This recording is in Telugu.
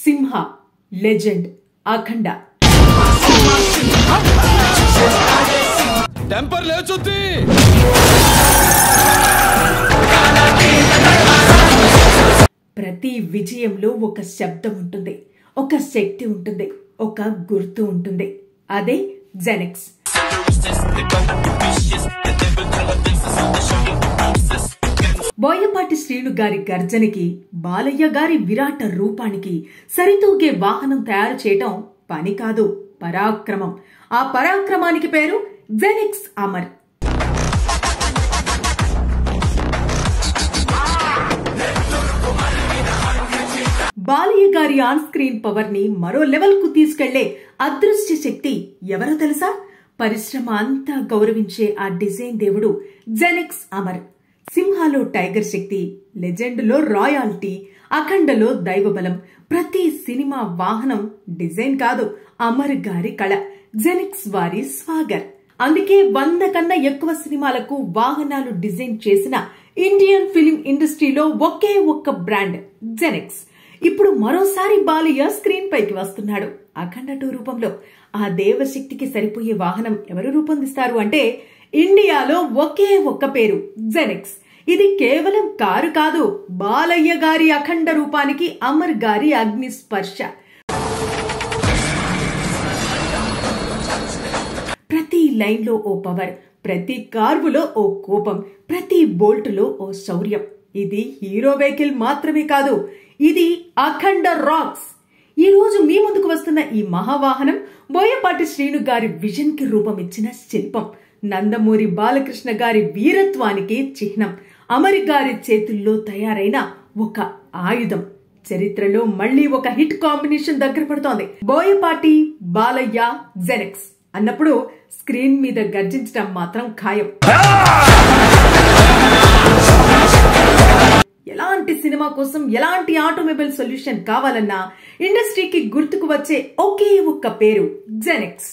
సింహ, లెజెండ్, అఖండ. టెంపర్ లేచుద్ది. ప్రతి విజయంలో ఒక శబ్దం ఉంటుంది, ఒక శక్తి ఉంటుంది, ఒక గుర్తు ఉంటుంది. అదే జెనెక్స్. బోయపాటి శ్రీను గారి గర్జనకి, బాలయ్య గారి విరాట రూపానికి సరితూగే వాహనం తయారు చేయటం పని కాదు, పరాక్రమం. ఆ పరాక్రమానికి పేరు జెనెక్స్ అమర్. బాలయ్య గారి ఆన్ స్క్రీన్ పవర్ ని మరో లెవెల్ కు తీసుకెళ్లే అదృశ్య శక్తి ఎవరో తెలుసా? పరిశ్రమ అంతా గౌరవించే ఆ డిజైన్ దేవుడు జెనెక్స్ అమర్. సింహాలో టైగర్ శక్తి, లెజెండ్ లో రాయాలిటీ, అఖండలో దైవబలం. ప్రతి సినిమా వాహనం డిజైన్ కాదు, అమర్ గారి కళ, జెనెక్స్ వారి స్వాగర్. అందుకే 100 కన్నా ఎక్కువ సినిమాలకు వాహనాలు డిజైన్ చేసిన ఇండియన్ ఫిలిం ఇండస్ట్రీలో ఒకే ఒక్క బ్రాండ్ జెనెక్స్. ఇప్పుడు మరోసారి బాలయ్య స్క్రీన్ పైకి వస్తున్నాడు అఖండ 2 రూపంలో. ఆ దేవశక్తికి సరిపోయే వాహనం ఎవరు రూపొందిస్తారు అంటే ఇండియాలో ఒకే ఒక్క పేరు జెనెక్స్. ఇది కేవలం కారు కాదు, బాలయ్య గారి అఖండ రూపానికి అమర్ గారి అగ్ని స్పర్శ. ప్రతి లైన్ లో ఓ పవర్, ప్రతి కార్వులో ఓ కోపం, ప్రతి బోల్టులో ఓ శౌర్యం. ఇది హీరో వెహికల్ మాత్రమే కాదు, ఇది అఖండ రాక్స్. ఈ రోజు మీ ముందుకు వస్తున్న ఈ మహావాహనం బోయపాటి శ్రీను గారి విజన్ కి రూపం ఇచ్చిన శిల్పం. నందమూరి బాలకృష్ణ గారి వీరత్వానికి చిహ్నం. అమర్ గారి చేతుల్లో తయారైన ఒక ఆయుధం. చరిత్రలో మళ్లీ ఒక హిట్ కాంబినేషన్ దగ్గర పడుతోంది. బోయపాటి, బాలయ్య, జెనెక్స్ అన్నప్పుడు స్క్రీన్ మీద గర్జించడం మాత్రం ఖాయం. ఎలాంటి సినిమా కోసం ఎలాంటి ఆటోమొబైల్ సొల్యూషన్ కావాలన్నా ఇండస్ట్రీకి గుర్తుకు వచ్చే ఒకే ఒక్క పేరు జెనెక్స్.